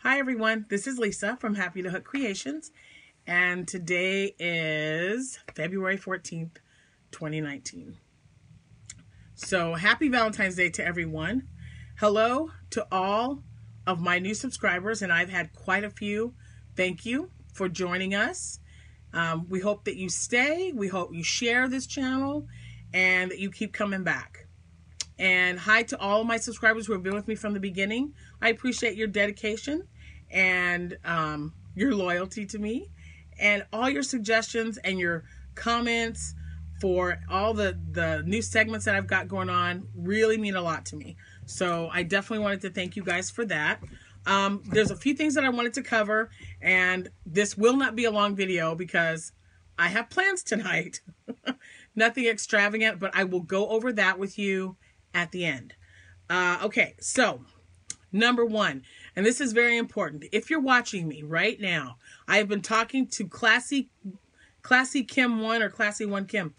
Hi everyone, this is Lisa from Happytohook Creations, and today is February 14th, 2019. So happy Valentine's Day to everyone. Hello to all of my new subscribers, and I've had quite a few. Thank you for joining us. We hope that you stay, we hope you share this channel, and that you keep coming back. And hi to all of my subscribers who have been with me from the beginning. I appreciate your dedication and your loyalty to me, and all your suggestions and your comments for all the new segments that I've got going on really mean a lot to me. So I definitely wanted to thank you guys for that. There's a few things that I wanted to cover, and this will not be a long video because I have plans tonight. Nothing extravagant, but I will go over that with you at the end. Okay, so number one, and this is very important. If you're watching me right now, I have been talking to Classy Kim 1 or Classy 1 Kim.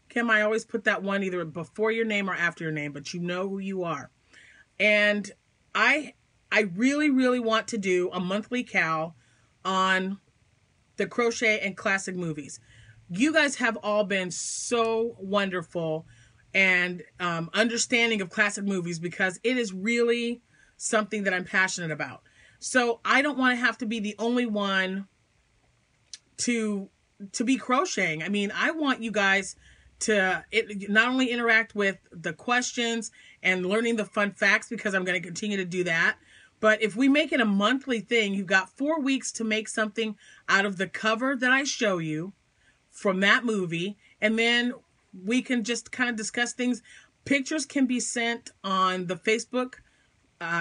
Kim, I always put that one either before your name or after your name, but you know who you are. And I really, really want to do a monthly cal on the crochet and classic movies. You guys have all been so wonderful and understanding of classic movies because it is really something that I'm passionate about. So I don't want to have to be the only one to be crocheting. I mean, I want you guys to not only interact with the questions and learning the fun facts, because I'm going to continue to do that, but if we make it a monthly thing, you've got 4 weeks to make something out of the cover that I show you from that movie, and then we can just kind of discuss things. Pictures can be sent on the Facebook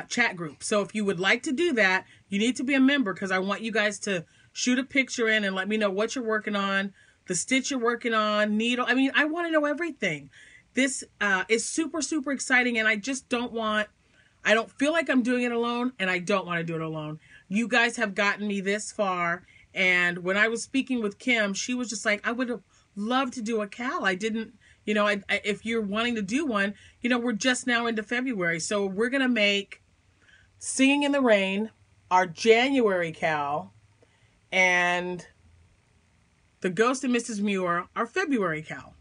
chat group. So if you would like to do that, you need to be a member, because I want you guys to shoot a picture in and let me know what you're working on, the stitch you're working on, needle. I mean, I want to know everything. This is super, super exciting, and I just don't feel like I'm doing it alone, and I don't want to do it alone. You guys have gotten me this far, and when I was speaking with Kim, she was just like, I would have loved to do a cal. I didn't, you know, if you're wanting to do one, you know, we're just now into February. So we're going to make Singing in the Rain our January cal, and The Ghost of Mrs. Muir our February cal.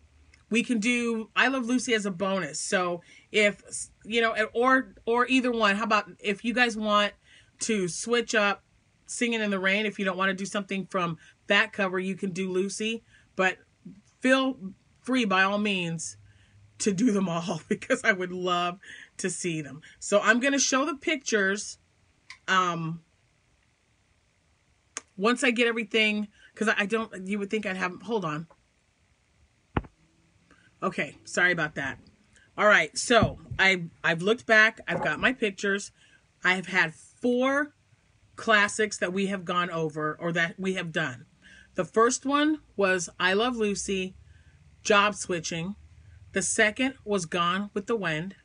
We can do I Love Lucy as a bonus. So if, you know, or either one. How about if you guys want to switch up Singing in the Rain, if you don't want to do something from that cover, you can do Lucy, but feel free by all means to do them all, because I would love to see them. So I'm going to show the pictures once I get everything, because you would think I'd have, hold on. Okay, sorry about that. All right, so I've looked back. I've got my pictures. I have had 4 classics that we have gone over, or that we have done. The first one was I Love Lucy, Job Switching. The second was Gone with the Wind.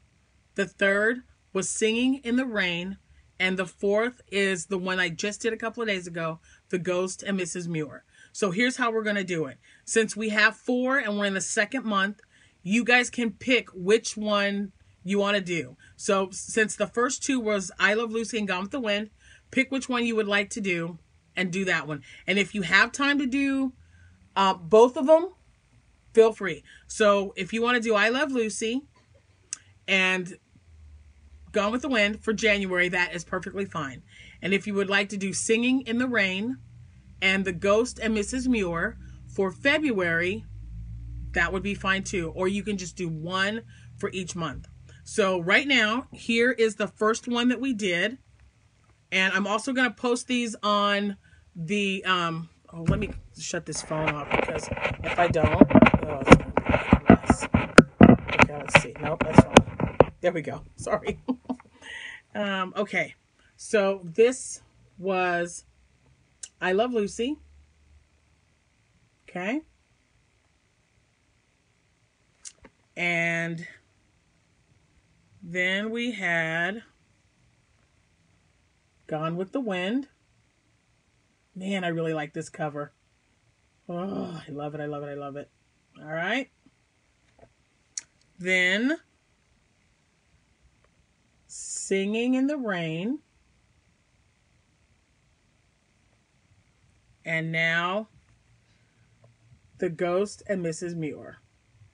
The third was Singing in the Rain. And the fourth is the one I just did a couple of days ago, The Ghost and Mrs. Muir. So here's how we're going to do it. Since we have 4 and we're in the second month, you guys can pick which one you want to do. So since the first 2 was I Love Lucy and Gone with the Wind, pick which one you would like to do and do that one. And if you have time to do both of them, feel free. So if you want to do I Love Lucy and Gone with the Wind for January, that is perfectly fine. And if you would like to do Singing in the Rain and The Ghost and Mrs. Muir for February, that would be fine too. Or you can just do one for each month. So right now, here is the first one that we did. And I'm also going to post these on the, let me shut this phone off, because if I don't, oh, it's going to be a mess. Okay, let's see. Nope, that's wrong. There we go. Sorry. Okay, so this was I Love Lucy. Okay. And then we had Gone with the Wind. Man, I really like this cover. Oh, I love it, I love it, I love it. All right. Then Singing in the Rain. And now, The Ghost and Mrs. Muir.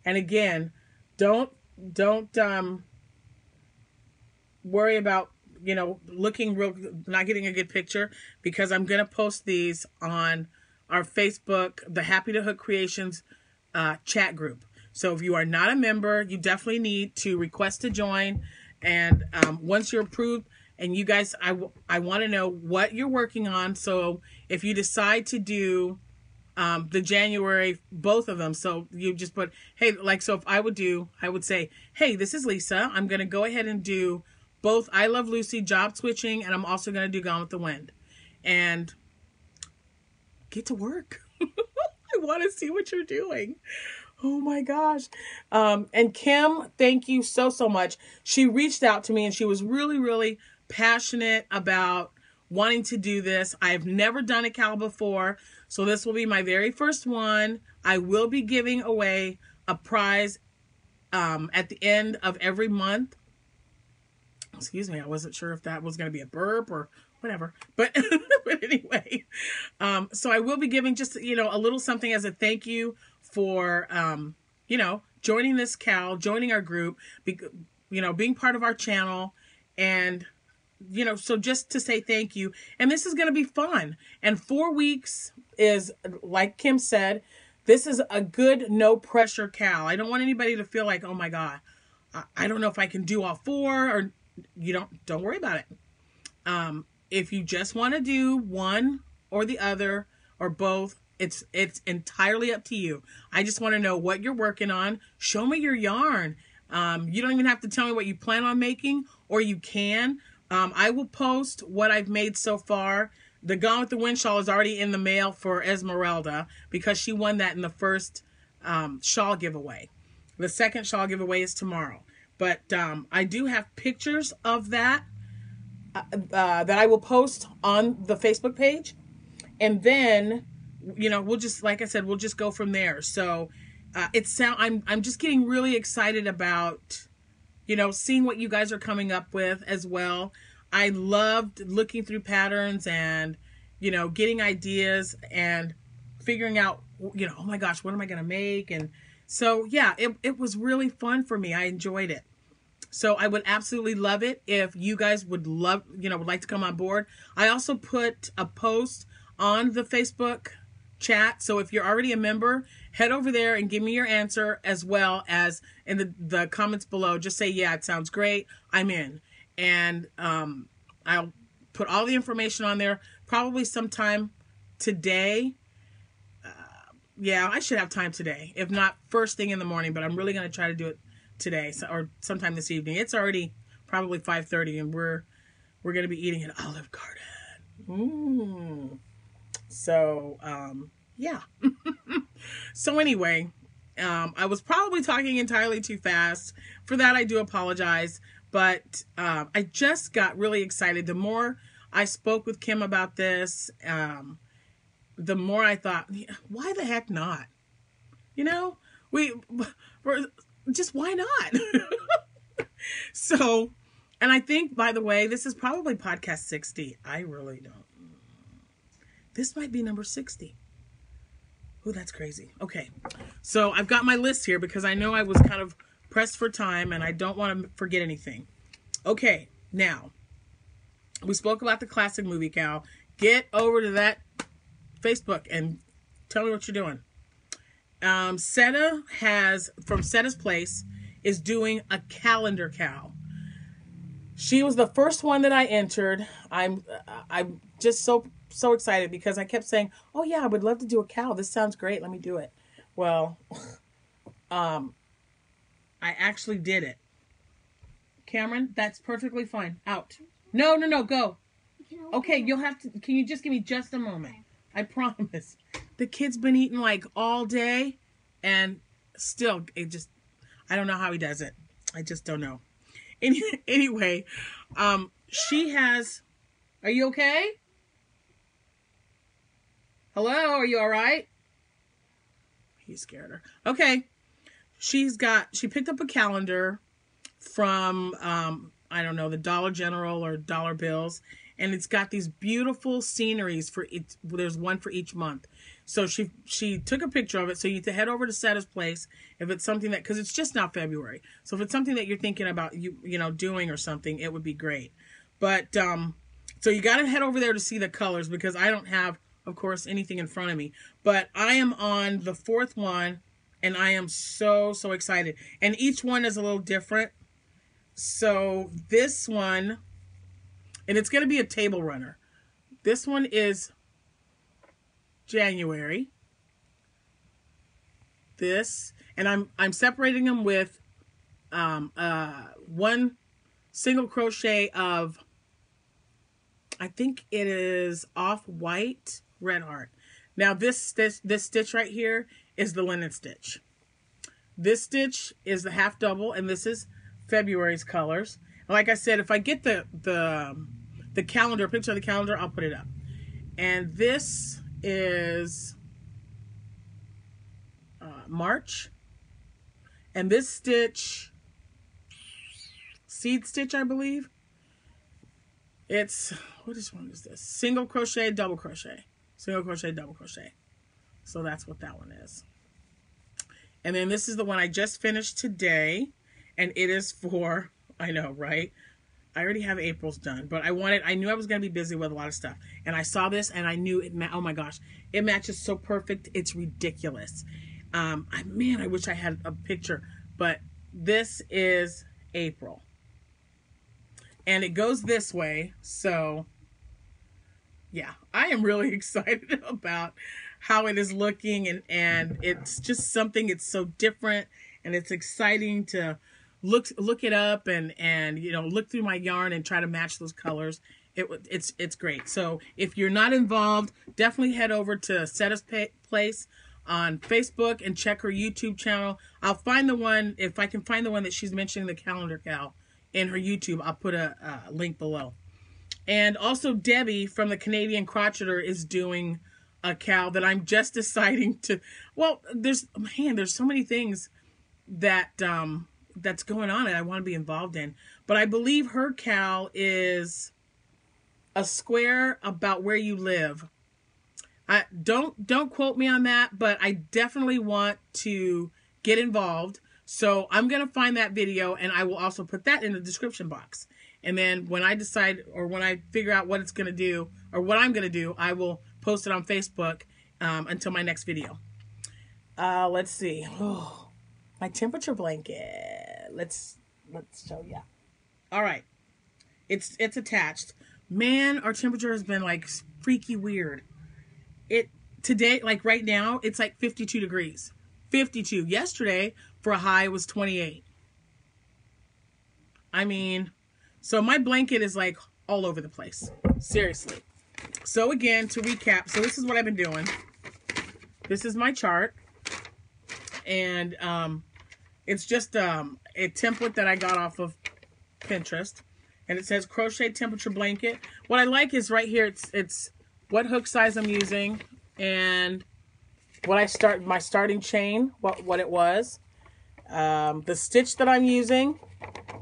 And again, don't worry about, looking real, not getting a good picture, because I'm going to post these on our Facebook, the Happytohook Creations chat group. So if you are not a member, you definitely need to request to join. And once you're approved, and you guys, I want to know what you're working on. So if you decide to do the January, both of them. So you just put, hey, like, so if I would say, hey, this is Lisa. I'm going to go ahead and do both I Love Lucy, Job Switching, and I'm also going to do Gone with the Wind. And get to work. I want to see what you're doing. Oh my gosh. And Kim, thank you so much. She reached out to me and she was really, really passionate about wanting to do this. I've never done a cow before, so this will be my very first one. I will be giving away a prize at the end of every month. Excuse me, I wasn't sure if that was going to be a burp or whatever, but but anyway, so I will be giving just a little something as a thank you for joining this cow, joining our group, being part of our channel, and so just to say thank you. And this is going to be fun. And 4 weeks is, like Kim said, this is a good no pressure cow. I don't want anybody to feel like, oh my God, I don't know if I can do all 4, or don't worry about it. If you just want to do one or the other or both, it's entirely up to you. I just want to know what you're working on. Show me your yarn. You don't even have to tell me what you plan on making, or you can. I will post what I've made so far. The Gone with the Wind shawl is already in the mail for Esmeralda because she won that in the first shawl giveaway. The second shawl giveaway is tomorrow. But I do have pictures of that that I will post on the Facebook page. And then, we'll just, like I said, we'll just go from there. So I'm just getting really excited about, seeing what you guys are coming up with as well. I loved looking through patterns and, getting ideas and figuring out, oh my gosh, what am I going to make? And so, yeah, it was really fun for me. I enjoyed it. So I would absolutely love it if you guys would like to come on board. I also put a post on the Facebook chat. So if you're already a member, head over there and give me your answer, as well as in the comments below. Just say, yeah, it sounds great, I'm in. And I'll put all the information on there probably sometime today. Yeah, I should have time today, if not first thing in the morning, but I'm really going to try to do it today, or sometime this evening. It's already probably 5:30 and we're going to be eating at Olive Garden. So, yeah. So anyway, I was probably talking entirely too fast. For that, I do apologize. But I just got really excited. The more I spoke with Kim about this, the more I thought, why the heck not? We're just, why not? So, and I think, by the way, this is probably podcast 60. I really don't. This might be number 60. Oh, that's crazy. Okay. So I've got my list here because I know I was kind of pressed for time and I don't want to forget anything. Okay. Now, we spoke about the classic movie cow. Get over to that Facebook and tell me what you're doing. Seta from Seta's Place, is doing a calendar cow. She was the first one that I entered. I'm just so excited because I kept saying, oh yeah, I would love to do a cow. This sounds great. Let me do it. Well, I actually did it. Cameron, that's perfectly fine. Out. No, go. Okay, you'll have to, can you just give me just a moment? I promise. The kid's been eating like all day and still, I don't know how he does it. I just don't know. Anyway, she has, are you okay? Hello, are you all right? He scared her. Okay. She picked up a calendar from, I don't know, the Dollar General or Dollar Bills. and it's got these beautiful sceneries for it. There's one for each month. So she took a picture of it. So you need to head over to Setta's Place if it's something that, because it's just now February. So if it's something that you're thinking about doing or something, it would be great. But so you got to head over there to see the colors, because I don't have, of course, anything in front of me. But I am on the 4th one, and I am so excited. And each one is a little different. So this one, and it's going to be a table runner. This one is January. This, and I'm separating them with one single crochet of, I think it is off-white red heart. Now this stitch right here is the linen stitch. This stitch is the half double, and this is February's colors. And like I said, if I get the calendar, picture of the calendar, I'll put it up. And this is March. And this stitch, seed stitch, I believe. It's, what one is this? Single crochet, double crochet. Single crochet, double crochet. So that's what that one is. And then this is the one I just finished today. And it is for, I know, right? I already have April's done, but I knew I was going to be busy with a lot of stuff. And I saw this and I knew it, oh my gosh, it matches so perfect. It's ridiculous. Man, I wish I had a picture, but this is April. And it goes this way. So yeah, I am really excited about how it is looking, and it's just something, it's so different, and it's exciting to look it up and look through my yarn and try to match those colors. It's great. So if you're not involved, definitely head over to Setta's Place on Facebook and check her YouTube channel. I'll find the one, if I can find the one that she's mentioning, the calendar cal, in her YouTube. I'll put a link below. And also Debbie from the Canadian Crocheter is doing a cal that I'm just deciding to, well, there's so many things that that's going on and I want to be involved in. But I believe her cal is a square about where you live. Don't quote me on that, but I definitely want to get involved. So I'm going to find that video, and I will also put that in the description box. And then when I decide, or when I figure out what it's going to do, or what I'm going to do, I will post it on Facebook until my next video. Let's see. Oh, my temperature blanket. Let's show you. All right. It's attached. Man, our temperature has been like freaky weird. Today, like right now, it's like 52 degrees. 52. Yesterday, for a high, was 28. I mean, so my blanket is like all over the place. Seriously. So again, to recap, so this is what I've been doing. This is my chart. And it's just a template that I got off of Pinterest. And it says crochet temperature blanket. What I like is right here, it's what hook size I'm using and what my starting chain, what it was, the stitch that I'm using,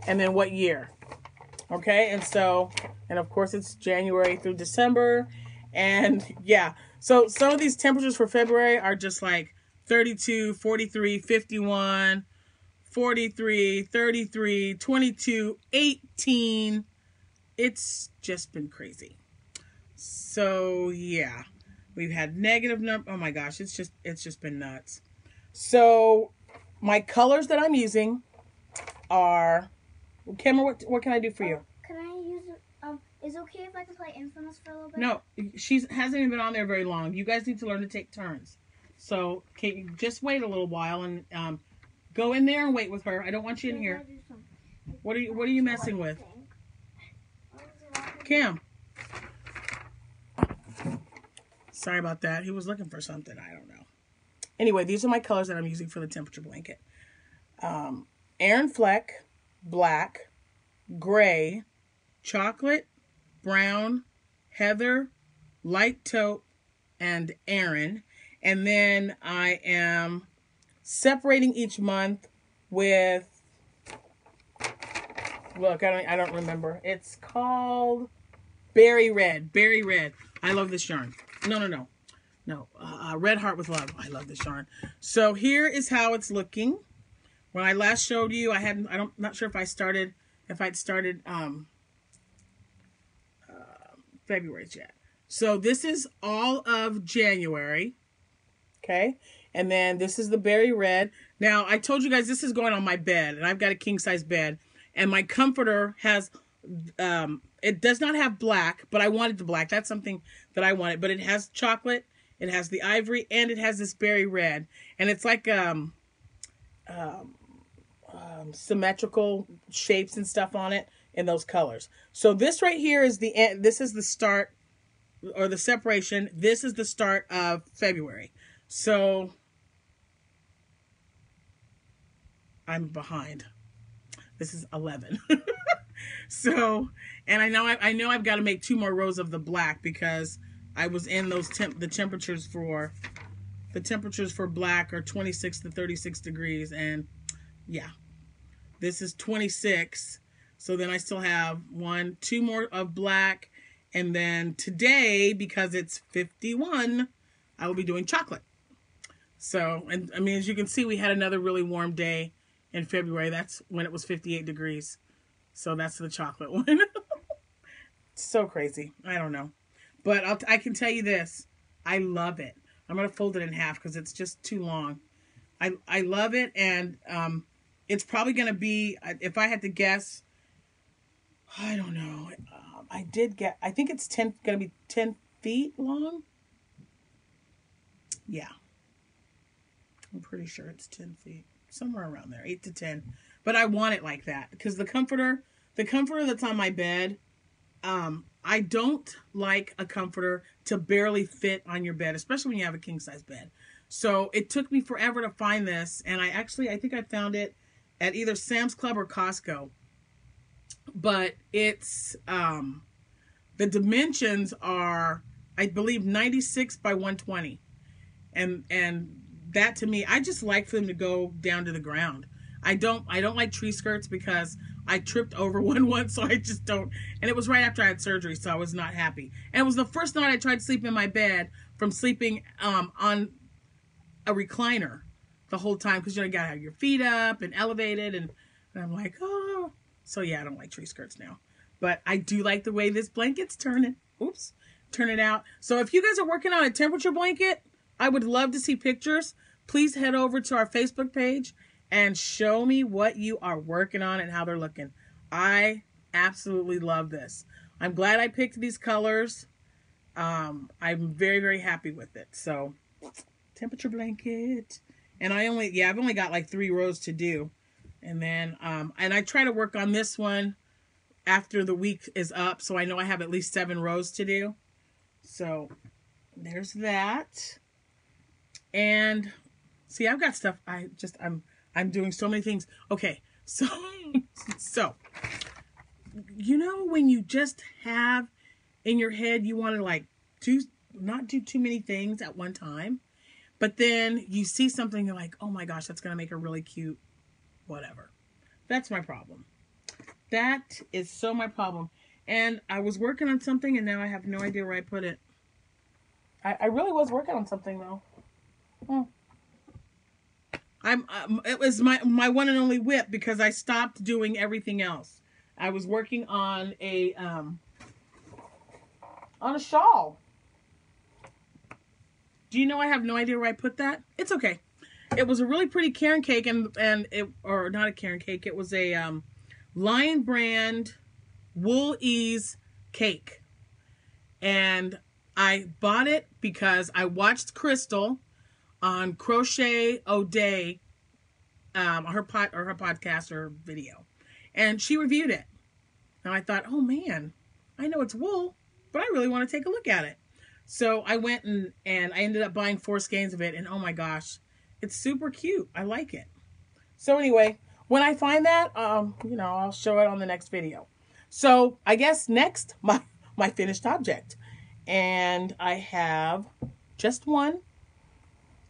and then what year. Okay, and of course it's January through December, and yeah. So some of these temperatures for February are just like 32, 43, 51, 43, 33, 22, 18. It's just been crazy. So yeah, we've had negative number. Oh my gosh, it's just been nuts. So my colors that I'm using are, Kimmer, what can I do for you? Can I use is it okay if I can play Infamous for a little bit? No, she hasn't even been on there very long. You guys need to learn to take turns. So can you just wait a little while and go in there and wait with her. I don't want you in here. What are you messing with? Cam. Sorry about that. He was looking for something. I don't know. Anyway, these are my colors that I'm using for the temperature blanket. Aran Fleck, black, gray, chocolate, brown, heather, light taupe, and Aran. And then I am separating each month with, look, I don't remember. It's called Berry red. Berry red. I love this yarn. No. Red Heart with Love. I love this yarn. So here is how it's looking. When I last showed you, not sure if I'd started February's yet. So this is all of January. Okay. And then this is the berry red. Now, I told you guys this is going on my bed, and I've got a king size bed, and my comforter has, it does not have black, but I wanted the black. That's something that I wanted, but it has chocolate, it has the ivory, and it has this berry red, and it's like, symmetrical shapes and stuff on it in those colors. So this right here is the end. This is the start or the separation. This is the start of February. So I'm behind. This is 11. So, and I know I've got to make 2 more rows of the black because I was in those the temperatures for black are 26 to 36 degrees, and yeah, this is 26. So then I still have 2 more of black, and then today, because it's 51, I will be doing chocolate. So, and I mean, as you can see, we had another really warm day in February. That's when it was 58 degrees. So that's the chocolate one. So crazy. I don't know. But I can tell you this. I love it. I'm going to fold it in half because it's just too long. I love it. And it's probably going to be, if I had to guess, I don't know. I think it's going to be 10 feet long. Yeah. I'm pretty sure it's 10 feet. Somewhere around there. 8 to 10. But I want it like that. Because the comforter that's on my bed, I don't like a comforter to barely fit on your bed. Especially when you have a king size bed. So it took me forever to find this. And I think I found it at either Sam's Club or Costco. But it's, the dimensions are, I believe, 96 by 120. And that to me, I just like for them to go down to the ground. I don't like tree skirts because I tripped over one once, so I just don't. And it was right after I had surgery, so I was not happy. And it was the first night I tried to sleep in my bed from sleeping on a recliner the whole time, because you gotta have your feet up and elevated, and I'm like, oh. So yeah, I don't like tree skirts now. But I do like the way this blanket's turning. Oops. Turn it out. So if you guys are working on a temperature blanket, I would love to see pictures. Please head over to our Facebook page and show me what you are working on and how they're looking. I absolutely love this. I'm glad I picked these colors. I'm very, very happy with it. So, temperature blanket. And I've only got like 3 rows to do. And then, and I try to work on this one after the week is up, so I know I have at least 7 rows to do. So, there's that. And see, I've got stuff. I'm doing so many things. Okay, so you know when you just have in your head you want to like not do too many things at one time, but then you see something, you're like, oh my gosh, that's gonna make a really cute whatever. That's my problem. That is so my problem. And I was working on something, and now I have no idea where I put it. I really was working on something though. It was my one and only whip, because I stopped doing everything else. I was working on a shawl. Do you know I have no idea where I put that? It's okay. It was a really pretty Caron cake, or not a Caron cake. It was a Lion Brand Wool Ease cake, and I bought it because I watched Crystal on Crochet O'Day, her podcast or video, and she reviewed it. And I thought, oh man, I know it's wool, but I really want to take a look at it. So I went and I ended up buying 4 skeins of it, and oh my gosh, it's super cute. I like it. So anyway, when I find that, I'll show it on the next video. So I guess next, my finished object, and I have just one.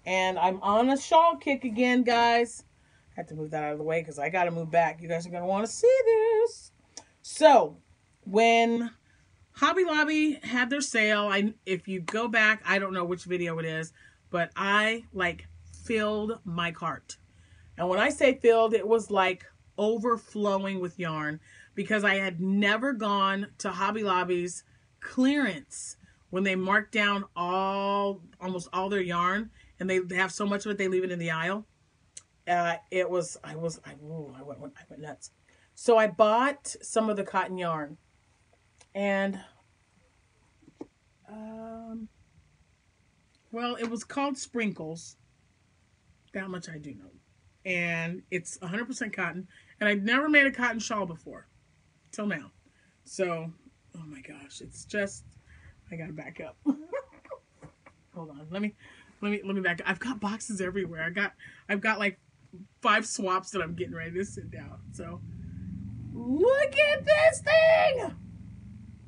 And I'm on a shawl kick again, guys. I have to move that out of the way because I got to move back. You guys are going to want to see this. So, when Hobby Lobby had their sale. If you go back, I don't know which video it is, but I like filled my cart. And when I say filled, it was like overflowing with yarn because I had never gone to Hobby Lobby's clearance when they mark down almost all their yarn, and they have so much of it they leave it in the aisle. I went nuts. So I bought some of the cotton yarn, and well, it was called Sprinkles. That much I do know. And it's 100% cotton, and I'd never made a cotton shawl before till now. So, oh my gosh, it's just, I gotta back up. Hold on, let me back up. I've got boxes everywhere. I've got like 5 swaps that I'm getting ready to sit down. So, look at this thing.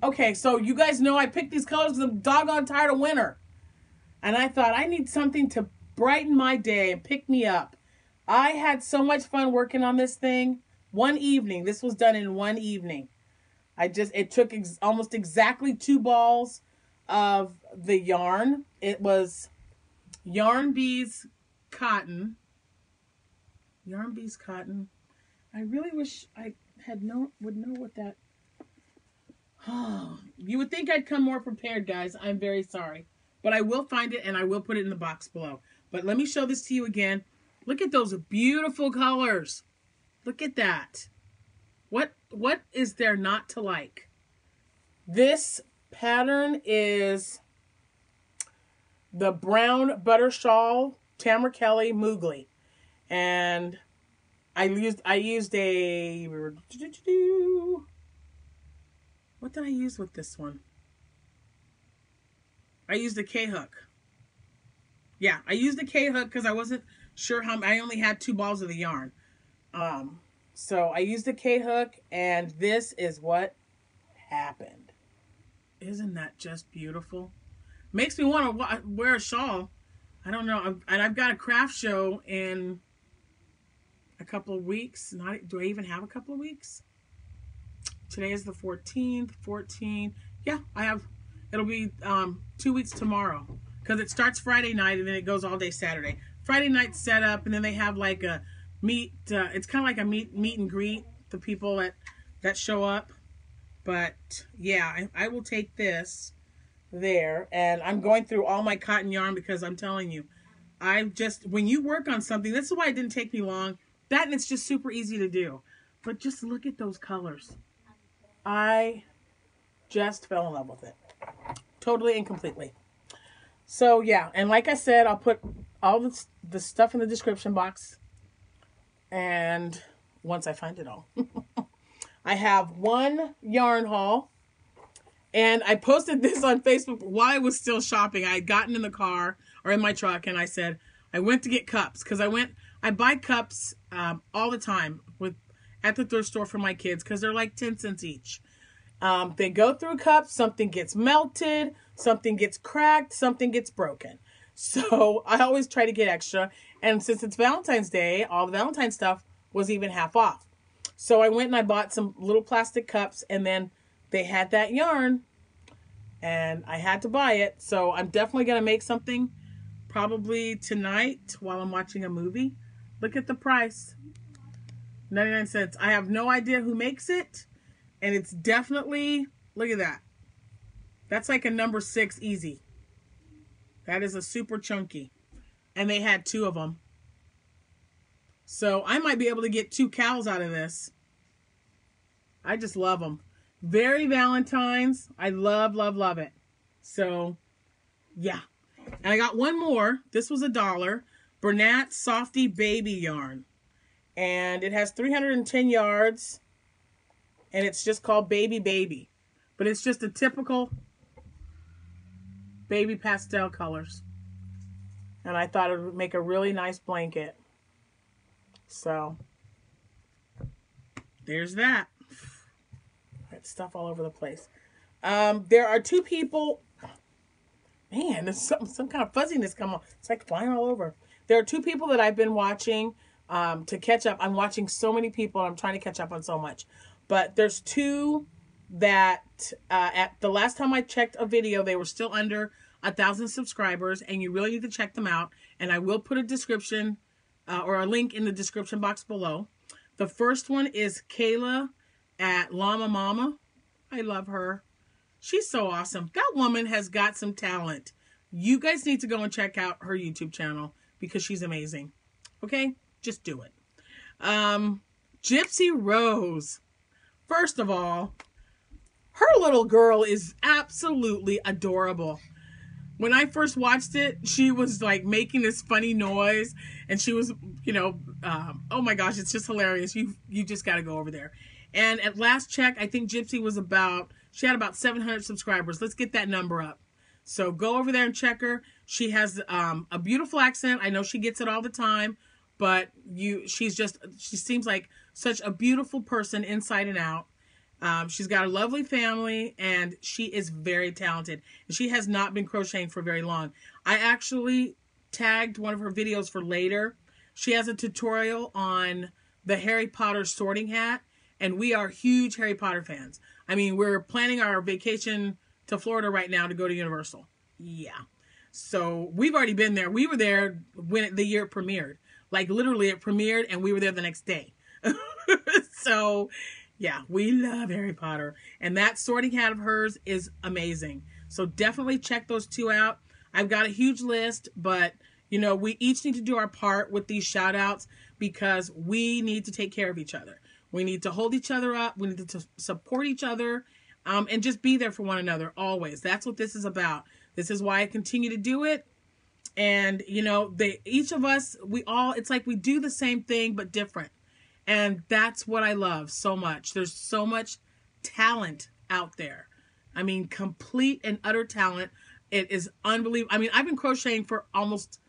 Okay, so you guys know I picked these colors because I'm doggone tired of winter. And I thought I need something to brighten my day and pick me up. I had so much fun working on this thing. One evening. This was done in one evening. It took almost exactly 2 balls of the yarn. It was Yarn Bees cotton. Yarn Bees cotton. I really wish I would know what that. Oh, you would think I'd come more prepared, guys. I'm very sorry. But I will find it and I will put it in the box below. But let me show this to you again. Look at those beautiful colors. Look at that. What is there not to like? This pattern is the brown butter shawl Tamara Kelly Moogly. And I used a, what did I use with this one? I used a K-hook. Yeah, I used a K-hook because I wasn't sure I only had 2 balls of the yarn. So I used a K-hook, and this is what happened. Isn't that just beautiful? Makes me want to wear a shawl. I don't know. And I've got a craft show in a couple of weeks. Do I even have a couple of weeks? Today is the 14th. 14. Yeah, I have. It'll be 2 weeks tomorrow because it starts Friday night and then it goes all day Saturday. Friday night set up, and then they have like a meet. It's kind of like a meet and greet the people that show up. But yeah, I will take this there, and I'm going through all my cotton yarn because I'm telling you, when you work on something, that's why it didn't take me long. That, and it's just super easy to do. But just look at those colors. I just fell in love with it. Totally and completely. So yeah, and like I said, I'll put all the stuff in the description box. And once I find it all. I have one yarn haul. And I posted this on Facebook while I was still shopping. I had gotten in the car or in my truck, and I said, I went to get cups. Because I buy cups all the time at the thrift store for my kids because they're like 10 cents each. They go through cups, something gets melted, something gets cracked, something gets broken. So I always try to get extra. And since it's Valentine's Day, all the Valentine stuff was even half off. So I went and I bought some little plastic cups, and then they had that yarn, and I had to buy it. So I'm definitely going to make something probably tonight while I'm watching a movie. Look at the price. 99 cents. I have no idea who makes it. And it's definitely, look at that. That's like a number 6 easy. That is a super chunky. And they had 2 of them. So I might be able to get 2 cows out of this. I just love them. Very Valentine's. I love, love, love it. So, yeah. And I got one more. This was $1. Bernat Softy Baby Yarn. And it has 310 yards. And it's just called Baby Baby. But it's just a typical baby pastel colors. And I thought it would make a really nice blanket. So, there's that. Got stuff all over the place. There are 2 people. Man, there's some kind of fuzziness come on. It's like flying all over. There are 2 people that I've been watching to catch up. I'm watching so many people. I'm trying to catch up on so much. But there's 2 that at the last time I checked a video, they were still under 1,000 subscribers, and you really need to check them out. And I will put a description or a link in the description box below. The first one is Kayla at Llama Mama. I love her. She's so awesome. That woman has got some talent. You guys need to go and check out her YouTube channel because she's amazing. Okay? Just do it. Gypsy Rose. First of all, her little girl is absolutely adorable. When I first watched it, she was like making this funny noise, and she was, oh my gosh, it's just hilarious. You just got to go over there. And at last check, I think Gypsy she had about 700 subscribers. Let's get that number up. So go over there and check her. She has a beautiful accent. I know she gets it all the time, but she seems like such a beautiful person inside and out. She's got a lovely family, and she is very talented. She has not been crocheting for very long. I actually tagged one of her videos for later. She has a tutorial on the Harry Potter sorting hat, and we are huge Harry Potter fans. I mean, we're planning our vacation to Florida right now to go to Universal. Yeah. So we've already been there. We were there when the year premiered. Like literally it premiered, and we were there the next day. So yeah, we love Harry Potter. And that sorting hat of hers is amazing. So definitely check those two out. I've got a huge list, but we each need to do our part with these shout outs because we need to take care of each other. We need to hold each other up. We need to support each other, and just be there for one another always. That's what this is about. This is why I continue to do it. And, each of us, it's like we do the same thing, but different. And that's what I love so much. There's so much talent out there. I mean, complete and utter talent. It is unbelievable. I mean, I've been crocheting for almost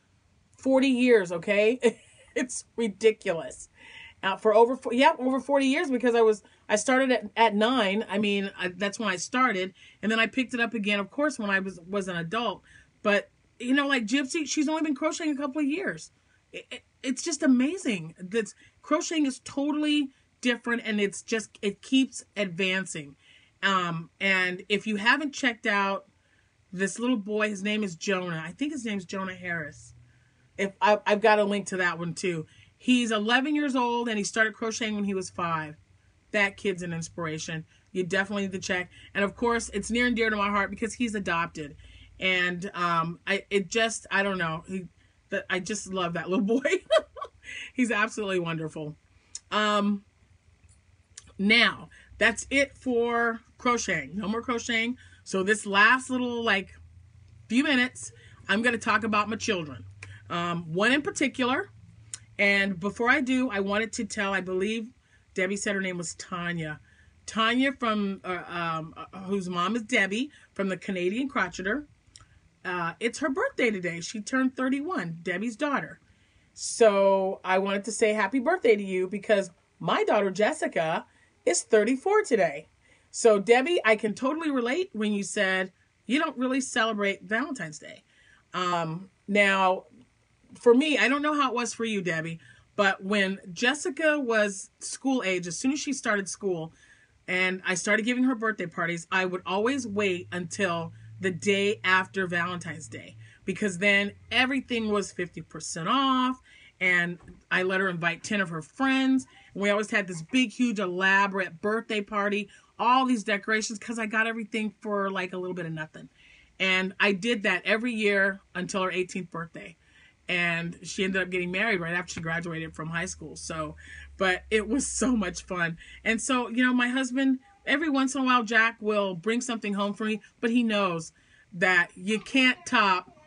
40 years, okay? It's ridiculous. For over 40 years, because I started at 9. I mean, that's when I started. And then I picked it up again, of course, when I was an adult. But, like Gypsy, she's only been crocheting a couple of years. It's just amazing. Crocheting is totally different, and it keeps advancing. And if you haven't checked out this little boy, his name is Jonah. I think his name's Jonah Harris. I've got a link to that one too. He's 11 years old, and he started crocheting when he was 5. That kid's an inspiration. You definitely need to check. And of course, it's near and dear to my heart because he's adopted. And I don't know. I just love that little boy. He's absolutely wonderful. Now, that's it for crocheting. No more crocheting. So this last little few minutes, I'm going to talk about my children. One in particular. And before I do, I wanted to tell, I believe Debbie said her name was Tanya. Tanya from, whose mom is Debbie from the Canadian Crocheter. It's her birthday today. She turned 31, Debbie's daughter. So I wanted to say happy birthday to you because my daughter Jessica is 34 today. So Debbie, I can totally relate when you said you don't really celebrate Valentine's Day. Now, for me, I don't know how it was for you, Debbie, but when Jessica was school age, as soon as she started school and I started giving her birthday parties, I would always wait until the day after Valentine's Day because then everything was 50% off, and I let her invite 10 of her friends. And we always had this big, huge, elaborate birthday party, all these decorations because I got everything for a little bit of nothing. And I did that every year until her 18th birthday. And she ended up getting married right after she graduated from high school. But it was so much fun. And so, my husband, every once in a while, Jack will bring something home for me, but he knows that you can't top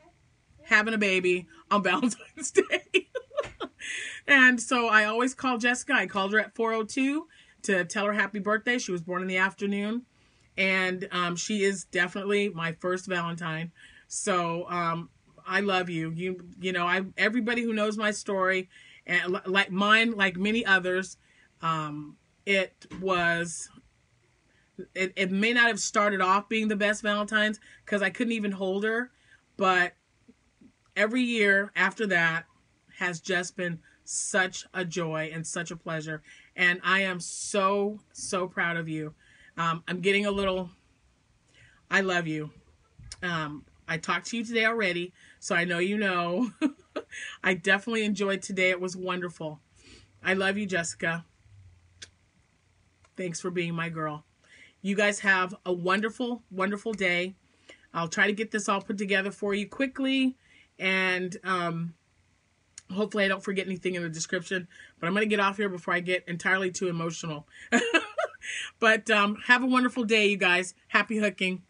having a baby on Valentine's Day. And so I always call Jessica. I called her at 4:02 to tell her happy birthday. She was born in the afternoon. And she is definitely my first Valentine. So, I love you. Everybody who knows my story, and like mine, like many others, it may not have started off being the best Valentine's because I couldn't even hold her, but every year after that has just been such a joy and such a pleasure. And I am so, so proud of you. I'm getting a little, I love you. I talked to you today already, so I know you know. I definitely enjoyed today. It was wonderful. I love you, Jessica. Thanks for being my girl. You guys have a wonderful, wonderful day. I'll try to get this all put together for you quickly, and hopefully I don't forget anything in the description, but I'm going to get off here before I get entirely too emotional. But have a wonderful day, you guys. Happy hooking.